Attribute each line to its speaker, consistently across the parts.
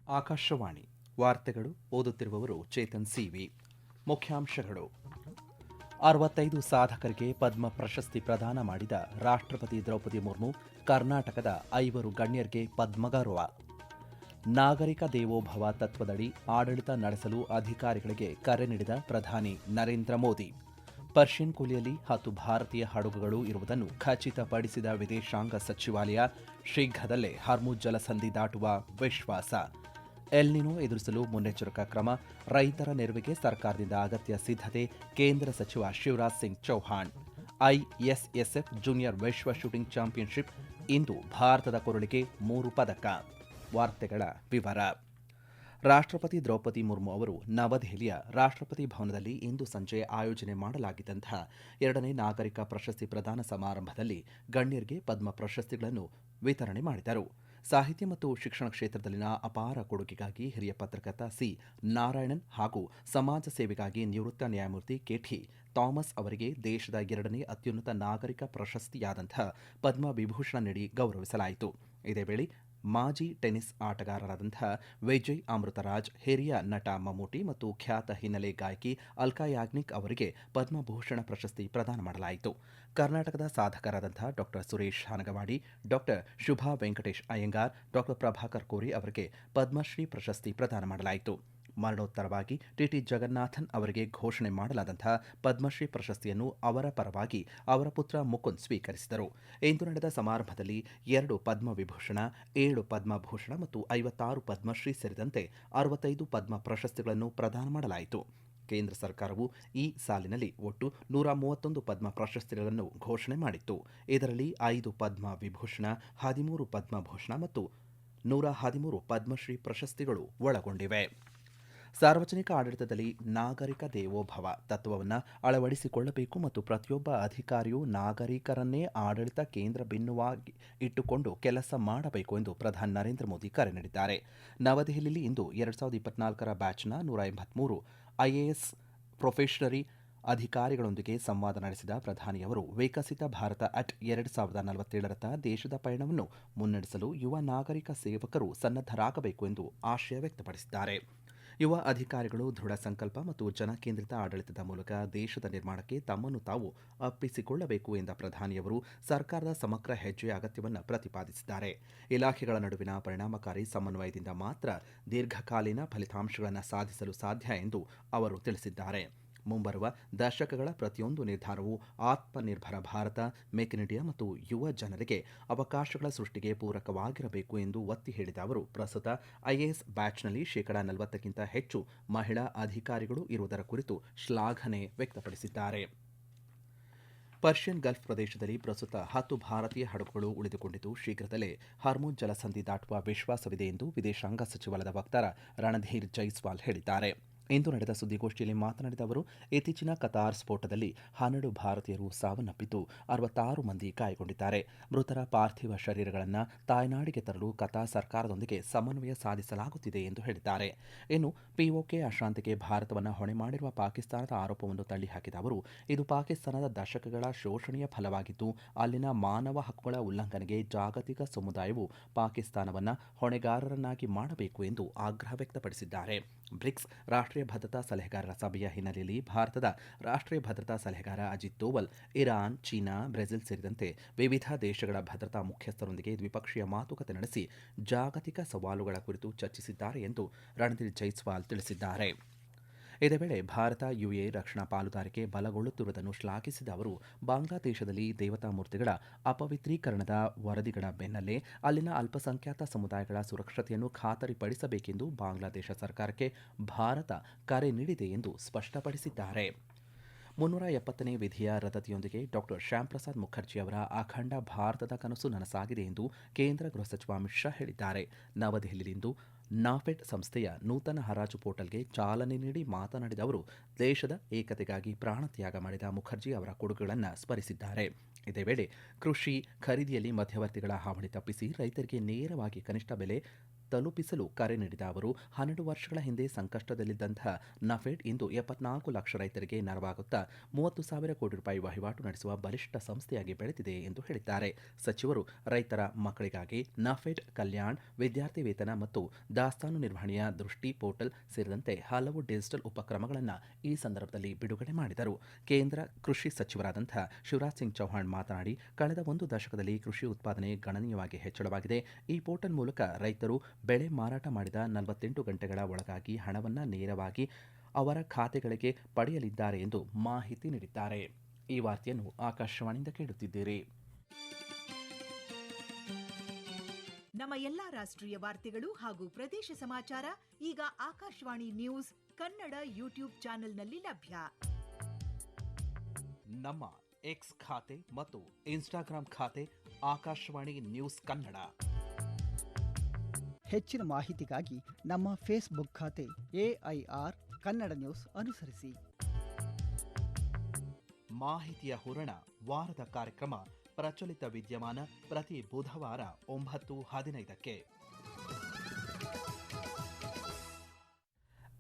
Speaker 1: ಆಕಾಶವಾಣಿ ವಾರ್ತೆಗಳು ಓದುತ್ತಿರುವವರು ಚೇತನ್ ಸಿವಿ. ಮುಖ್ಯಾಂಶಗಳು: 65 ಸಾಧಕರಿಗೆ ಪದ್ಮ ಪ್ರಶಸ್ತಿ ಪ್ರದಾನ ಮಾಡಿದ ರಾಷ್ಟ್ರಪತಿ ದ್ರೌಪದಿ ಮುರ್ಮು. ಕರ್ನಾಟಕದ 5 ಗಣ್ಯರಿಗೆ ಪದ್ಮಗೌರವ. ನಾಗರಿಕ ದೇವೋಭವ ತತ್ವದಡಿ ಆಡಳಿತ ನಡೆಸಲು ಅಧಿಕಾರಿಗಳಿಗೆ ಕರೆ ನೀಡಿದ ಪ್ರಧಾನಿ ನರೇಂದ್ರ ಮೋದಿ. ಪರ್ಷಿಯನ್ ಕೊಲ್ಲಿಯಲ್ಲಿ 10 ಭಾರತೀಯ ಹಡಗುಗಳು ಇರುವುದನ್ನು ಖಚಿತಪಡಿಸಿದ ವಿದೇಶಾಂಗ ಸಚಿವಾಲಯ. ಶೀಘ್ರದಲ್ಲೇ ಹರ್ಮುಜ್ ಜಲಸಂಧಿ ದಾಟುವ ವಿಶ್ವಾಸ. ಎಲ್ನಿನೋ ಎದುರಿಸಲು ಮುನ್ನೆಚ್ಚರಿಕಾ ಕ್ರಮ. ರೈತರ ನೆರವಿಗೆ ಸರ್ಕಾರದಿಂದ ಅಗತ್ಯ ಸಿದ್ಧತೆ. ಕೇಂದ್ರ ಸಚಿವ ಶಿವರಾಜ್ ಸಿಂಗ್ ಚೌಹಾಣ್. ಐಎಸ್ಎಸ್ಎಫ್ ಜೂನಿಯರ್ ವಿಶ್ವ ಶೂಟಿಂಗ್ ಚಾಂಪಿಯನ್ಶಿಪ್. ಇಂದು ಭಾರತದ ಕೊರಳಿಗೆ 3 ಪದಕ. ವಾರ್ತೆಗಳ ವಿವರ. ರಾಷ್ಟ್ರಪತಿ ದ್ರೌಪದಿ ಮುರ್ಮು ಅವರು ನವದೆಹಲಿಯ ರಾಷ್ಟ್ರಪತಿ ಭವನದಲ್ಲಿ ಇಂದು ಸಂಜೆ ಆಯೋಜನೆ ಮಾಡಲಾಗಿದ್ದಂತಹ 2ನೇ ನಾಗರಿಕ ಪ್ರಶಸ್ತಿ ಪ್ರದಾನ ಸಮಾರಂಭದಲ್ಲಿ ಗಣ್ಯರಿಗೆ ಪದ್ಮ ಪ್ರಶಸ್ತಿಗಳನ್ನು ವಿತರಣೆ ಮಾಡಿದರು. ಸಾಹಿತ್ಯ ಮತ್ತು ಶಿಕ್ಷಣ ಕ್ಷೇತ್ರದಲ್ಲಿನ ಅಪಾರ ಕೊಡುಗೆಗಾಗಿ ಹಿರಿಯ ಪತ್ರಕರ್ತ ಸಿ. ನಾರಾಯಣನ್ ಹಾಗೂ ಸಮಾಜ ಸೇವೆಗಾಗಿ ನಿವೃತ್ತ ನ್ಯಾಯಮೂರ್ತಿ ಕೆಟಿ ಥಾಮಸ್ ಅವರಿಗೆ ದೇಶದ 2ನೇ ಅತ್ಯುನ್ನತ ನಾಗರಿಕ ಪ್ರಶಸ್ತಿಯಾದಂಥ ಪದ್ಮ ವಿಭೂಷಣ ನೀಡಿ ಗೌರವಿಸಲಾಯಿತು. ಇದೇ ವೇಳೆ ಮಾಜಿ ಟೆನ್ನಿಸ್ ಆಟಗಾರರಾದಂಥ ವಿಜಯ್ ಅಮೃತರಾಜ್, ಹಿರಿಯ ನಟ ಮಮ್ಮೂಟಿ ಮತ್ತು ಖ್ಯಾತ ಹಿನ್ನೆಲೆ ಗಾಯಕಿ ಅಲ್ಕಾ ಯಾಗ್ನಿಕ್ ಅವರಿಗೆ ಪದ್ಮಭೂಷಣ ಪ್ರಶಸ್ತಿ ಪ್ರದಾನ ಮಾಡಲಾಯಿತು. ಕರ್ನಾಟಕದ ಸಾಧಕರಾದಂಥ ಡಾ ಸುರೇಶ್ ಹನಗವಾಡಿ, ಡಾ ಶುಭಾ ವೆಂಕಟೇಶ್ ಅಯ್ಯಂಗಾರ್, ಡಾ ಪ್ರಭಾಕರ್ ಕೋರಿ ಅವರಿಗೆ ಪದ್ಮಶ್ರೀ ಪ್ರಶಸ್ತಿ ಪ್ರದಾನ ಮಾಡಲಾಯಿತು. ಮರಣೋತ್ತರವಾಗಿ ಟಿಟಿ ಜಗನ್ನಾಥನ್ ಅವರಿಗೆ ಘೋಷಣೆ ಮಾಡಲಾದಂತಹ ಪದ್ಮಶ್ರೀ ಪ್ರಶಸ್ತಿಯನ್ನು ಅವರ ಪರವಾಗಿ ಅವರ ಪುತ್ರ ಮುಕುಂದ್ ಸ್ವೀಕರಿಸಿದರು. ಇಂದು ನಡೆದ ಸಮಾರಂಭದಲ್ಲಿ 2 ಪದ್ಮವಿಭೂಷಣ, 7 ಪದ್ಮಭೂಷಣ ಮತ್ತು 56 ಪದ್ಮಶ್ರೀ ಸೇರಿದಂತೆ 65 ಪದ್ಮ ಪ್ರಶಸ್ತಿಗಳನ್ನು ಪ್ರದಾನ ಮಾಡಲಾಯಿತು. ಕೇಂದ್ರ ಸರ್ಕಾರವು ಈ ಸಾಲಿನಲ್ಲಿ ಒಟ್ಟು 131 ಪದ್ಮ ಪ್ರಶಸ್ತಿಗಳನ್ನು ಘೋಷಣೆ ಮಾಡಿತ್ತು. ಇದರಲ್ಲಿ 5 ಪದ್ಮ ವಿಭೂಷಣ, 13 ಪದ್ಮಭೂಷಣ ಮತ್ತು 113 ಪದ್ಮಶ್ರೀ ಪ್ರಶಸ್ತಿಗಳು ಒಳಗೊಂಡಿವೆ. ಸಾರ್ವಜನಿಕ ಆಡಳಿತದಲ್ಲಿ ನಾಗರಿಕ ದೇವೋಭವ ತತ್ವವನ್ನು ಅಳವಡಿಸಿಕೊಳ್ಳಬೇಕು ಮತ್ತು ಪ್ರತಿಯೊಬ್ಬ ಅಧಿಕಾರಿಯೂ ನಾಗರಿಕರನ್ನೇ ಆಡಳಿತ ಕೇಂದ್ರ ಬಿಂದುವಾಗಿ ಇಟ್ಟುಕೊಂಡು ಕೆಲಸ ಮಾಡಬೇಕು ಎಂದು ಪ್ರಧಾನಿ ನರೇಂದ್ರ ಮೋದಿ ಕರೆ ನೀಡಿದ್ದಾರೆ. ನವದೆಹಲಿಯಲ್ಲಿ ಇಂದು 2024ರ ಬ್ಯಾಚ್ನ 183 ಐಎಎಸ್ ಪ್ರೊಫೆಷನರಿ ಅಧಿಕಾರಿಗಳೊಂದಿಗೆ ಸಂವಾದ ನಡೆಸಿದ ಪ್ರಧಾನಿಯವರು ವಿಕಸಿತ ಭಾರತ ಅಟ್ 2047ರತ್ತ ದೇಶದ ಪಯಣವನ್ನು ಮುನ್ನಡೆಸಲು ಯುವ ನಾಗರಿಕ ಸೇವಕರು ಸನ್ನದ್ಧರಾಗಬೇಕು ಎಂದು ಆಶಯ ವ್ಯಕ್ತಪಡಿಸಿದ್ದಾರೆ. ಯುವ ಅಧಿಕಾರಿಗಳು ದೃಢ ಸಂಕಲ್ಪ ಮತ್ತು ಜನಕೇಂದ್ರಿತ ಆಡಳಿತದ ಮೂಲಕ ದೇಶದ ನಿರ್ಮಾಣಕ್ಕೆ ತಮ್ಮನ್ನು ತಾವು ಅಪ್ಪಿಸಿಕೊಳ್ಳಬೇಕು ಎಂದ ಪ್ರಧಾನಿಯವರು ಸರ್ಕಾರದ ಸಮಗ್ರ ಹೆಜ್ಜೆಯ ಅಗತ್ಯವನ್ನು ಪ್ರತಿಪಾದಿಸಿದ್ದಾರೆ. ಇಲಾಖೆಗಳ ನಡುವಿನ ಪರಿಣಾಮಕಾರಿ ಸಮನ್ವಯದಿಂದ ಮಾತ್ರ ದೀರ್ಘಕಾಲೀನ ಫಲಿತಾಂಶಗಳನ್ನು ಸಾಧಿಸಲು ಸಾಧ್ಯ ಎಂದು ಅವರು ತಿಳಿಸಿದ್ದಾರೆ. ಮುಂಬರುವ ದಶಕಗಳ ಪ್ರತಿಯೊಂದು ನಿರ್ಧಾರವು Atmanirbhar Bharat, make in India ಮತ್ತು ಯುವ ಜನರಿಗೆ ಅವಕಾಶಗಳ ಸೃಷ್ಟಿಗೆ ಪೂರಕವಾಗಿರಬೇಕು ಎಂದು ಒತ್ತಿ ಹೇಳಿದ ಅವರು ಪ್ರಸ್ತುತ ಐಎಎಸ್ ಬ್ಯಾಚ್ನಲ್ಲಿ 40% ಹೆಚ್ಚು ಮಹಿಳಾ ಅಧಿಕಾರಿಗಳು ಇರುವುದರ ಕುರಿತು ಶ್ಲಾಘನೆ ವ್ಯಕ್ತಪಡಿಸಿದ್ದಾರೆ. ಪರ್ಷಿಯನ್ ಗಲ್ಫ್ ಪ್ರದೇಶದಲ್ಲಿ ಪ್ರಸ್ತುತ 10 ಭಾರತೀಯ ಹಡಗುಗಳು ಉಳಿದುಕೊಂಡಿದ್ದು ಶೀಘ್ರದಲ್ಲೇ ಹರ್ಮುಜ್ ಜಲಸಂಧಿ ದಾಟುವ ವಿಶ್ವಾಸವಿದೆ ಎಂದು ವಿದೇಶಾಂಗ ಸಚಿವಾಲಯದ ವಕ್ತಾರ ರಣಧೀರ್ ಜೈಸ್ವಾಲ್ ಹೇಳಿದ್ದಾರೆ. ಇಂದು ನಡೆದ ಸುದ್ದಿಗೋಷ್ಠಿಯಲ್ಲಿ ಮಾತನಾಡಿದ ಅವರು ಇತ್ತೀಚಿನ ಕತಾರ್ ಸ್ಫೋಟದಲ್ಲಿ 12 ಭಾರತೀಯರು ಸಾವನ್ನಪ್ಪಿದ್ದು 66 ಮಂದಿ ಗಾಯಗೊಂಡಿದ್ದಾರೆ. ಮೃತರ ಪಾರ್ಥಿವ ಶರೀರಗಳನ್ನು ತಾಯ್ನಾಡಿಗೆ ತರಲು ಕತಾರ್ ಸರ್ಕಾರದೊಂದಿಗೆ ಸಮನ್ವಯ ಸಾಧಿಸಲಾಗುತ್ತಿದೆ ಎಂದು ಹೇಳಿದ್ದಾರೆ. ಇನ್ನು ಪಿಒಕೆ ಅಶಾಂತಿಗೆ ಭಾರತವನ್ನು ಹೊಣೆ ಮಾಡಿರುವ ಪಾಕಿಸ್ತಾನದ ಆರೋಪವನ್ನು ತಳ್ಳಿಹಾಕಿದ ಅವರು ಇದು ಪಾಕಿಸ್ತಾನದ ದಶಕಗಳ ಶೋಷಣೆಯ ಫಲವಾಗಿದ್ದು ಅಲ್ಲಿನ ಮಾನವ ಹಕ್ಕುಗಳ ಉಲ್ಲಂಘನೆಗೆ ಜಾಗತಿಕ ಸಮುದಾಯವು ಪಾಕಿಸ್ತಾನವನ್ನು ಹೊಣೆಗಾರರನ್ನಾಗಿ ಮಾಡಬೇಕು ಎಂದು ಆಗ್ರಹ ವ್ಯಕ್ತಪಡಿಸಿದ್ದಾರೆ. ಬ್ರಿಕ್ಸ್ ರಾಷ್ಟ್ರೀಯ ಭದ್ರತಾ ಸಲಹೆಗಾರರ ಸಭೆಯ ಹಿನ್ನೆಲೆಯಲ್ಲಿ ಭಾರತದ ರಾಷ್ಟ್ರೀಯ ಭದ್ರತಾ ಸಲಹೆಗಾರ ಅಜಿತ್ ದೋವಲ್ ಇರಾನ್, ಚೀನಾ, ಬ್ರೆಜಿಲ್ ಸೇರಿದಂತೆ ವಿವಿಧ ದೇಶಗಳ ಭದ್ರತಾ ಮುಖ್ಯಸ್ಥರೊಂದಿಗೆ ದ್ವಿಪಕ್ಷೀಯ ಮಾತುಕತೆ ನಡೆಸಿ ಜಾಗತಿಕ ಸವಾಲುಗಳ ಕುರಿತು ಚರ್ಚಿಸಿದ್ದಾರೆ ಎಂದು ರಣಧೀರ್ ಜೈಸ್ವಾಲ್ ತಿಳಿಸಿದ್ದಾರೆ. ಇದೇ ವೇಳೆ ಭಾರತ ಯುಎಇ ರಕ್ಷಣಾ ಪಾಲುದಾರಿಕೆ ಬಲಗೊಳ್ಳುತ್ತಿರುವುದನ್ನು ಶ್ಲಾಘಿಸಿದ ಅವರು ಬಾಂಗ್ಲಾದೇಶದಲ್ಲಿ ದೇವತಾ ಮೂರ್ತಿಗಳ ಅಪವಿತ್ರೀಕರಣದ ವರದಿಗಳ ಬೆನ್ನಲ್ಲೇ ಅಲ್ಲಿನ ಅಲ್ಪಸಂಖ್ಯಾತ ಸಮುದಾಯಗಳ ಸುರಕ್ಷತೆಯನ್ನು ಖಾತರಿಪಡಿಸಬೇಕೆಂದು ಬಾಂಗ್ಲಾದೇಶ ಸರ್ಕಾರಕ್ಕೆ ಭಾರತ ಕರೆ ನೀಡಿದೆ ಎಂದು ಸ್ಪಷ್ಟಪಡಿಸಿದ್ದಾರೆ. 370ನೇ ವಿಧಿಯ ರದ್ದತಿಯೊಂದಿಗೆ ಡಾ ಶ್ಯಾಮ್ ಪ್ರಸಾದ್ ಮುಖರ್ಜಿ ಅವರ ಅಖಂಡ ಭಾರತದ ಕನಸು ನನಸಾಗಿದೆ ಎಂದು ಕೇಂದ್ರ ಗೃಹ ಸಚಿವ ಅಮಿತ್ ಶಾ ಹೇಳಿದ್ದಾರೆ. ನವದೆಹಲಿಯಲ್ಲಿಂದು ನಾಫೆಡ್ ಸಂಸ್ಥೆಯ ನೂತನ ಹರಾಜು ಪೋರ್ಟಲ್ಗೆ ಚಾಲನೆ ನೀಡಿ ಮಾತನಾಡಿದ ಅವರು ದೇಶದ ಏಕತೆಗಾಗಿ ಪ್ರಾಣತ್ಯಾಗ ಮಾಡಿದ ಮುಖರ್ಜಿ ಅವರ ಕೊಡುಗೆಗಳನ್ನು ಸ್ಮರಿಸಿದ್ದಾರೆ. ಇದೇ ವೇಳೆ ಕೃಷಿ ಖರೀದಿಯಲ್ಲಿ ಮಧ್ಯವರ್ತಿಗಳ ಹಾವಳಿ ತಪ್ಪಿಸಿ ರೈತರಿಗೆ ನೇರವಾಗಿ ಕನಿಷ್ಠ ಬೆಲೆ ತಲುಪಿಸಲು ಕರೆ ನೀಡಿದ ಅವರು 12 ವರ್ಷಗಳ ಹಿಂದೆ ಸಂಕಷ್ಟದಲ್ಲಿದ್ದಂತಹ ನಫೆಡ್ ಇಂದು 74 ಲಕ್ಷ ರೈತರಿಗೆ ನೆರವಾಗುತ್ತಾ 30,000 ಕೋಟಿ ರೂಪಾಯಿ ವಹಿವಾಟು ನಡೆಸುವ ಬಲಿಷ್ಠ ಸಂಸ್ಥೆಯಾಗಿ ಬೆಳೆದಿದೆ ಎಂದು ಹೇಳಿದ್ದಾರೆ. ಸಚಿವರು ರೈತರ ಮಕ್ಕಳಿಗಾಗಿ ನಫೆಡ್ ಕಲ್ಯಾಣ್, ವಿದ್ಯಾರ್ಥಿ ವೇತನ ಮತ್ತು ದಾಸ್ತಾನು ನಿರ್ವಹಣೆಯ ದೃಷ್ಟಿ ಪೋರ್ಟಲ್ ಸೇರಿದಂತೆ ಹಲವು ಡಿಜಿಟಲ್ ಉಪಕ್ರಮಗಳನ್ನು ಈ ಸಂದರ್ಭದಲ್ಲಿ ಬಿಡುಗಡೆ ಮಾಡಿದರು. ಕೇಂದ್ರ ಕೃಷಿ ಸಚಿವರಾದಂತಹ ಶಿವರಾಜ್ ಸಿಂಗ್ ಚೌಹಾಣ್ ಮಾತನಾಡಿ, ಕಳೆದ ಒಂದು ದಶಕದಲ್ಲಿ ಕೃಷಿ ಉತ್ಪಾದನೆ ಗಣನೀಯವಾಗಿ ಹೆಚ್ಚಳವಾಗಿದೆ. ಈ ಪೋರ್ಟಲ್ ಮೂಲಕ ರೈತರು ಬೆಳೆ ಮಾರಾಟ ಮಾಡಿದ 48 ಗಂಟೆಗಳ ಒಳಗಾಗಿ ಹಣವನ್ನು ನೇರವಾಗಿ ಅವರ ಖಾತೆಗಳಿಗೆ ಪಡೆಯಲಿದ್ದಾರೆ ಎಂದು ಮಾಹಿತಿ ನೀಡಿದ್ದಾರೆ. ಈ ವಾರ್ತೆಯನ್ನು ಆಕಾಶವಾಣಿಯಿಂದ ಕೇಳುತ್ತಿದ್ದೀರಿ.
Speaker 2: ನಮ್ಮ ಎಲ್ಲಾ ರಾಷ್ಟ್ರೀಯ ವಾರ್ತೆಗಳು ಹಾಗೂ ಪ್ರದೇಶ ಸಮಾಚಾರ ಈಗ ಆಕಾಶವಾಣಿ ನ್ಯೂಸ್ ಕನ್ನಡ ಯೂಟ್ಯೂಬ್ ಚಾನೆಲ್ನಲ್ಲಿ ಲಭ್ಯ.
Speaker 1: ನಮ್ಮ ಎಕ್ಸ್ ಖಾತೆ ಮತ್ತು ಇನ್ಸ್ಟಾಗ್ರಾಂ ಖಾತೆ ಆಕಾಶವಾಣಿ ನ್ಯೂಸ್ ಕನ್ನಡ.
Speaker 3: ಹೆಚ್ಚಿನ ಮಾಹಿತಿಗಾಗಿ ನಮ್ಮ ಫೇಸ್ಬುಕ್ ಖಾತೆ AIR ಕನ್ನಡ ನ್ಯೂಸ್ ಅನುಸರಿಸಿ.
Speaker 1: ಮಾಹಿತಿಯ ಹೂರಣ ವಾರದ ಕಾರ್ಯಕ್ರಮ ಪ್ರಚಲಿತ ವಿದ್ಯಮಾನ ಪ್ರತಿ ಬುಧವಾರ 9:15ಕ್ಕೆ.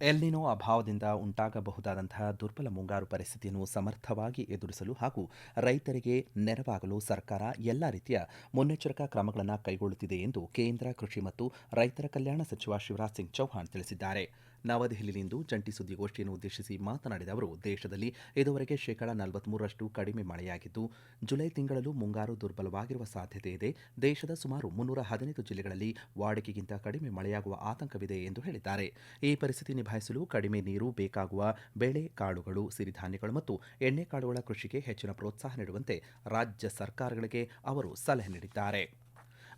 Speaker 1: ಎಲ್ನಿನೋ ಅಭಾವದಿಂದ ಉಂಟಾಗಬಹುದಾದಂತಹ ದುರ್ಬಲ ಮುಂಗಾರು ಪರಿಸ್ಥಿತಿಯನ್ನು ಸಮರ್ಥವಾಗಿ ಎದುರಿಸಲು ಹಾಗೂ ರೈತರಿಗೆ ನೆರವಾಗಲು ಸರ್ಕಾರ ಎಲ್ಲ ರೀತಿಯ ಮುನ್ನೆಚ್ಚರಿಕಾ ಕ್ರಮಗಳನ್ನು ಕೈಗೊಳ್ಳುತ್ತಿದೆ ಎಂದು ಕೇಂದ್ರ ಕೃಷಿ ಮತ್ತು ರೈತರ ಕಲ್ಯಾಣ ಸಚಿವ ಶಿವರಾಜ್ ಸಿಂಗ್ ಚೌಹಾಣ್ ತಿಳಿಸಿದ್ದಾರೆ. ನವದೆಹಲಿಯಲ್ಲಿಂದು ಜಂಟಿ ಸುದ್ದಿಗೋಷ್ಠಿಯನ್ನು ಉದ್ದೇಶಿಸಿ ಮಾತನಾಡಿದ ಅವರು, ದೇಶದಲ್ಲಿ ಇದುವರೆಗೆ 43% ಕಡಿಮೆ ಮಳೆಯಾಗಿದ್ದು, ಜುಲೈ ತಿಂಗಳಲ್ಲೂ ಮುಂಗಾರು ದುರ್ಬಲವಾಗಿರುವ ಸಾಧ್ಯತೆ ಇದೆ. ದೇಶದ ಸುಮಾರು 315 ಜಿಲ್ಲೆಗಳಲ್ಲಿ ವಾಡಿಕೆಗಿಂತ ಕಡಿಮೆ ಮಳೆಯಾಗುವ ಆತಂಕವಿದೆ ಎಂದು ಹೇಳಿದ್ದಾರೆ. ಈ ಪರಿಸ್ಥಿತಿ ನಿಭಾಯಿಸಲು ಕಡಿಮೆ ನೀರು ಬೇಕಾಗುವ ಬೇಳೆ ಕಾಳುಗಳು, ಸಿರಿಧಾನ್ಯಗಳು ಮತ್ತು ಎಣ್ಣೆಕಾಳುಗಳ ಕೃಷಿಗೆ ಹೆಚ್ಚಿನ ಪ್ರೋತ್ಸಾಹ ನೀಡುವಂತೆ ರಾಜ್ಯ ಸರ್ಕಾರಗಳಿಗೆ ಅವರು ಸಲಹೆ ನೀಡಿದ್ದಾರೆ.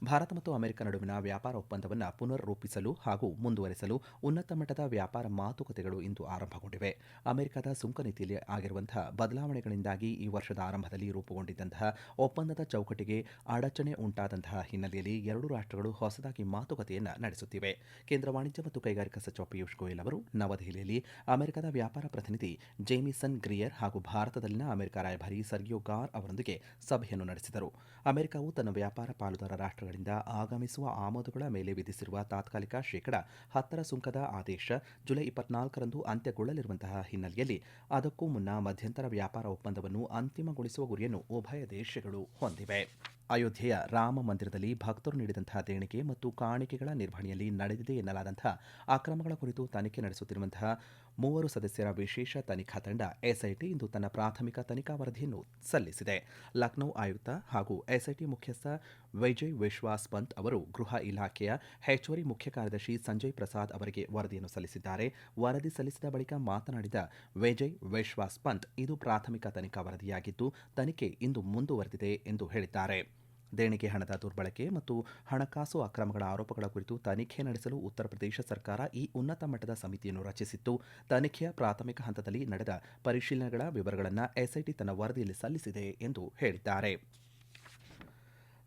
Speaker 1: ಭಾರತ ಮತ್ತು ಅಮೆರಿಕ ನಡುವಿನ ವ್ಯಾಪಾರ ಒಪ್ಪಂದವನ್ನು ಪುನರ್ ರೂಪಿಸಲು ಹಾಗೂ ಮುಂದುವರೆಸಲು ಉನ್ನತ ಮಟ್ಟದ ವ್ಯಾಪಾರ ಮಾತುಕತೆಗಳು ಇಂದು ಆರಂಭಗೊಂಡಿವೆ. ಅಮೆರಿಕದ ಸುಂಕ ನೀತಿಯಲ್ಲಿ ಆಗಿರುವಂತಹ ಬದಲಾವಣೆಗಳಿಂದಾಗಿ ಈ ವರ್ಷದ ಆರಂಭದಲ್ಲಿ ರೂಪುಗೊಂಡಿದ್ದಂತಹ ಒಪ್ಪಂದದ ಚೌಕಟ್ಟಿಗೆ ಅಡಚಣೆ ಉಂಟಾದಂತಹ ಹಿನ್ನೆಲೆಯಲ್ಲಿ ಎರಡೂ ರಾಷ್ಟ್ರಗಳು ಹೊಸದಾಗಿ ಮಾತುಕತೆಯನ್ನು ನಡೆಸುತ್ತಿವೆ. ಕೇಂದ್ರ ವಾಣಿಜ್ಯ ಮತ್ತು ಕೈಗಾರಿಕಾ ಸಚಿವ ಪಿಯೂಷ್ ಗೋಯಲ್ ಅವರು ನವದೆಹಲಿಯಲ್ಲಿ ಅಮೆರಿಕದ ವ್ಯಾಪಾರ ಪ್ರತಿನಿಧಿ ಜೇಮಿಸನ್ ಗ್ರಿಯರ್ ಹಾಗೂ ಭಾರತದಲ್ಲಿನ ಅಮೆರಿಕ ರಾಯಭಾರಿ ಸರ್ಗಿಯೋ ಗಾರ್ ಅವರೊಂದಿಗೆ ಸಭೆಯನ್ನು ನಡೆಸಿದರು. ಅಮೆರಿಕವು ತನ್ನ ವ್ಯಾಪಾರ ಪಾಲುದಾರ ರಾಷ್ಟ್ರಗಳಿಂದ ಆಗಮಿಸುವ ಆಮದುಗಳ ಮೇಲೆ ವಿಧಿಸಿರುವ ತಾತ್ಕಾಲಿಕ ಶೇಕಡ 10 ಸುಂಕದ ಆದೇಶ ಜುಲೈ 24ರಂದು ಅಂತ್ಯಗೊಳ್ಳಲಿರುವಂತಹ ಹಿನ್ನೆಲೆಯಲ್ಲಿ ಅದಕ್ಕೂ ಮುನ್ನ ಮಧ್ಯಂತರ ವ್ಯಾಪಾರ ಒಪ್ಪಂದವನ್ನು ಅಂತಿಮಗೊಳಿಸುವ ಗುರಿಯನ್ನು ಉಭಯ ದೇಶಗಳು ಹೊಂದಿವೆ. ಅಯೋಧ್ಯೆಯ ರಾಮ ಮಂದಿರದಲ್ಲಿ ಭಕ್ತರು ನೀಡಿದಂತಹ ದೇಣಿಗೆ ಮತ್ತು ಕಾಣಿಕೆಗಳ ನಿರ್ವಹಣೆಯಲ್ಲಿ ನಡೆದಿದೆ ಎನ್ನಲಾದಂತಹ ಅಕ್ರಮಗಳ ಕುರಿತು ತನಿಖೆ ನಡೆಸುತ್ತಿರುವಂತಹ 3 ಸದಸ್ಯರ ವಿಶೇಷ ತನಿಖಾ ತಂಡ ಎಸ್ಐಟಿ ಇಂದು ತನ್ನ ಪ್ರಾಥಮಿಕ ತನಿಖಾ ವರದಿಯನ್ನು ಸಲ್ಲಿಸಿದೆ. ಲಖನೌ ಆಯುಕ್ತ ಹಾಗೂ ಎಸ್ಐಟಿ ಮುಖ್ಯಸ್ಥ ವಿಜಯ್ ವಿಶ್ವಾಸ್ ಪಂತ್ ಅವರು ಗೃಹ ಇಲಾಖೆಯ ಹೆಚ್ಚುವರಿ ಮುಖ್ಯ ಕಾರ್ಯದರ್ಶಿ ಸಂಜಯ್ ಪ್ರಸಾದ್ ಅವರಿಗೆ ವರದಿಯನ್ನು ಸಲ್ಲಿಸಿದ್ದಾರೆ. ವರದಿ ಸಲ್ಲಿಸಿದ ಬಳಿಕ ಮಾತನಾಡಿದ ವಿಜಯ್ ವಿಶ್ವಾಸ್ ಪಂತ್, ಇದು ಪ್ರಾಥಮಿಕ ತನಿಖಾ ವರದಿಯಾಗಿದ್ದು ತನಿಖೆ ಇಂದು ಮುಂದುವರೆದಿದೆ ಎಂದು ಹೇಳಿದ್ದಾರೆ. ದೇಣಿಗೆ ಹಣದ ದುರ್ಬಳಕೆ ಮತ್ತು ಹಣಕಾಸು ಅಕ್ರಮಗಳ ಆರೋಪಗಳ ಕುರಿತು ತನಿಖೆ ನಡೆಸಲು ಉತ್ತರ ಪ್ರದೇಶ ಸರ್ಕಾರ ಈ ಉನ್ನತ ಮಟ್ಟದ ಸಮಿತಿಯನ್ನು ರಚಿಸಿತ್ತು. ತನಿಖೆಯ ಪ್ರಾಥಮಿಕ ಹಂತದಲ್ಲಿ ನಡೆದ ಪರಿಶೀಲನೆಗಳ ವಿವರಗಳನ್ನು ಎಸ್ಐಟಿ ತನ್ನ ವರದಿಯಲ್ಲಿ ಸಲ್ಲಿಸಿದೆ ಎಂದು ಹೇಳಿದ್ದಾರೆ.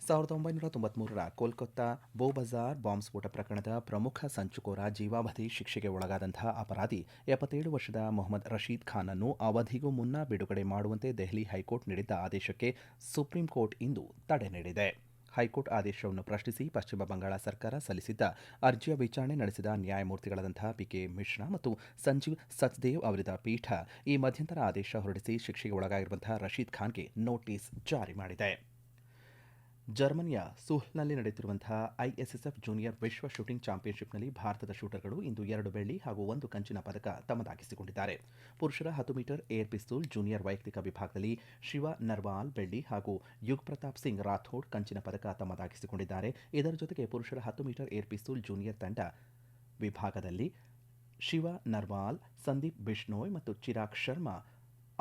Speaker 1: 1993ರ ಕೋಲ್ಕತ್ತಾ ಬೌಬಜಾರ್ ಬಾಂಬ್ ಸ್ಫೋಟ ಪ್ರಕರಣದ ಪ್ರಮುಖ ಸಂಚುಕೋರ ಜೀವಾವಧಿ ಶಿಕ್ಷೆಗೆ ಒಳಗಾದಂತಹ ಅಪರಾಧಿ 77 ವರ್ಷದ ಮೊಹಮ್ಮದ್ ರಶೀದ್ ಖಾನ್ ಅನ್ನು ಅವಧಿಗೂ ಮುನ್ನ ಬಿಡುಗಡೆ ಮಾಡುವಂತೆ ದೆಹಲಿ ಹೈಕೋರ್ಟ್ ನೀಡಿದ್ದ ಆದೇಶಕ್ಕೆ ಸುಪ್ರೀಂ ಕೋರ್ಟ್ ಇಂದು ತಡೆ ನೀಡಿದೆ. ಹೈಕೋರ್ಟ್ ಆದೇಶವನ್ನು ಪ್ರಶ್ನಿಸಿ ಪಶ್ಚಿಮ ಬಂಗಾಳ ಸರ್ಕಾರ ಸಲ್ಲಿಸಿದ್ದ ಅರ್ಜಿಯ ವಿಚಾರಣೆ ನಡೆಸಿದ ನ್ಯಾಯಮೂರ್ತಿಗಳಾದಂತಹ PK ಮಿಶ್ರಾ ಮತ್ತು ಸಂಜೀವ್ ಸಚ್ದೇವ್ ಅವರಿದ್ದ ಪೀಠ ಈ ಮಧ್ಯಂತರ ಆದೇಶ ಹೊರಡಿಸಿ ಶಿಕ್ಷೆಗೆ ಒಳಗಾಗಿರುವಂತಹ ರಶೀದ್ ಖಾನ್ಗೆ ನೋಟಿಸ್ ಜಾರಿ ಮಾಡಿದೆ. ಜರ್ಮನಿಯ ಸುಹ್ಲ್ನಲ್ಲಿ ನಡೆಯುತ್ತಿರುವಂತಹ ISSF ಜೂನಿಯರ್ ವಿಶ್ವ ಶೂಟಿಂಗ್ ಚಾಂಪಿಯನ್ಶಿಪ್ನಲ್ಲಿ ಭಾರತದ ಶೂಟರ್ಗಳು ಇಂದು 2 ಬೆಳ್ಳಿ ಹಾಗೂ 1 ಕಂಚಿನ ಪದಕ ತಮ್ಮದಾಗಿಸಿಕೊಂಡಿದ್ದಾರೆ. ಪುರುಷರ 10 ಮೀಟರ್ ಏರ್ ಪಿಸ್ತೂಲ್ ಜೂನಿಯರ್ ವೈಯಕ್ತಿಕ ವಿಭಾಗದಲ್ಲಿ ಶಿವ ನರ್ವಾಲ್ ಬೆಳ್ಳಿ ಹಾಗೂ ಯುಗ್ ಪ್ರತಾಪ್ ಸಿಂಗ್ ರಾಥೋಡ್ ಕಂಚಿನ ಪದಕ ತಮ್ಮದಾಗಿಸಿಕೊಂಡಿದ್ದಾರೆ. ಇದರ ಜೊತೆಗೆ ಪುರುಷರ 10 ಮೀಟರ್ ಏರ್ ಪಿಸ್ತೂಲ್ ಜೂನಿಯರ್ ತಂಡ ವಿಭಾಗದಲ್ಲಿ ಶಿವ ನರ್ವಾಲ್, ಸಂದೀಪ್ ಬಿಷ್ಣೋಯ್ ಮತ್ತು ಚಿರಾಗ್ ಶರ್ಮಾ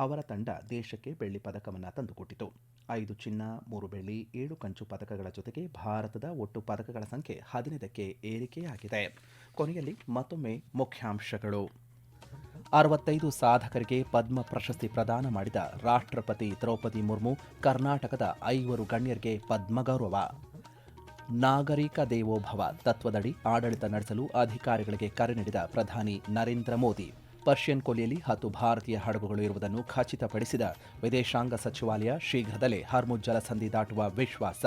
Speaker 1: ಅವರ ತಂಡ ದೇಶಕ್ಕೆ ಬೆಳ್ಳಿ ಪದಕವನ್ನು ತಂದುಕೊಟ್ಟಿತು. 5 ಚಿನ್ನ, 3 ಬೆಳ್ಳಿ, 7 ಕಂಚು ಪದಕಗಳ ಜೊತೆಗೆ ಭಾರತದ ಒಟ್ಟು ಪದಕಗಳ ಸಂಖ್ಯೆ 15ಕ್ಕೆ ಏರಿಕೆಯಾಗಿದೆ. ಕೊನೆಯಲ್ಲಿ ಮತ್ತೊಮ್ಮೆ ಮುಖ್ಯಾಂಶಗಳು. 65 ಸಾಧಕರಿಗೆ ಪದ್ಮ ಪ್ರಶಸ್ತಿ ಪ್ರದಾನ ಮಾಡಿದ ರಾಷ್ಟ್ರಪತಿ ದ್ರೌಪದಿ ಮುರ್ಮು, ಕರ್ನಾಟಕದ 5 ಗಣ್ಯರಿಗೆ ಪದ್ಮ ಗೌರವ. ನಾಗರಿಕ ದೇವೋಭವ ತತ್ವದಡಿ ಆಡಳಿತ ನಡೆಸಲು ಅಧಿಕಾರಿಗಳಿಗೆ ಕರೆ ನೀಡಿದ ಪ್ರಧಾನಿ ನರೇಂದ್ರ ಮೋದಿ. ಪರ್ಷಿಯನ್ ಕೊಲ್ಲಿಯಲ್ಲಿ 10 ಭಾರತೀಯ ಹಡಗುಗಳು ಇರುವುದನ್ನು ಖಚಿತಪಡಿಸಿದ ವಿದೇಶಾಂಗ ಸಚಿವಾಲಯ. ಶೀಘ್ರದಲ್ಲೇ ಹರ್ಮುಜ್ ಜಲಸಂಧಿ ದಾಟುವ ವಿಶ್ವಾಸ.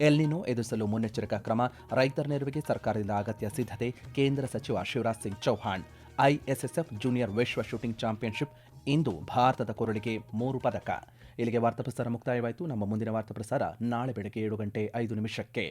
Speaker 1: ಎಲ್ನಿನೋ ಎದುರಿಸಲು ಮುನ್ನೆಚ್ಚರಿಕಾ ಕ್ರಮ, ರೈತರ ನೆರವಿಗೆ ಸರ್ಕಾರದಿಂದ ಅಗತ್ಯ ಸಿದ್ಧತೆ, ಕೇಂದ್ರ ಸಚಿವ ಶಿವರಾಜ್ ಸಿಂಗ್ ಚೌಹಾಣ್. ಐಎಸ್ಎಸ್ಎಫ್ ಜೂನಿಯರ್ ವಿಶ್ವ ಶೂಟಿಂಗ್ ಚಾಂಪಿಯನ್ಶಿಪ್ ಇಂದು ಭಾರತದ ಕೊರಳಿಗೆ 3 ಪದಕ. ಇಲ್ಲಿಗೆ ವಾರ್ತಾ ಪ್ರಸಾರ ಮುಕ್ತಾಯವಾಯಿತು. ನಮ್ಮ ಮುಂದಿನ ವಾರ್ತಾ ಪ್ರಸಾರ ನಾಳೆ ಬೆಳಗ್ಗೆ 7:05 ನಿಮಿಷಕ್ಕೆ.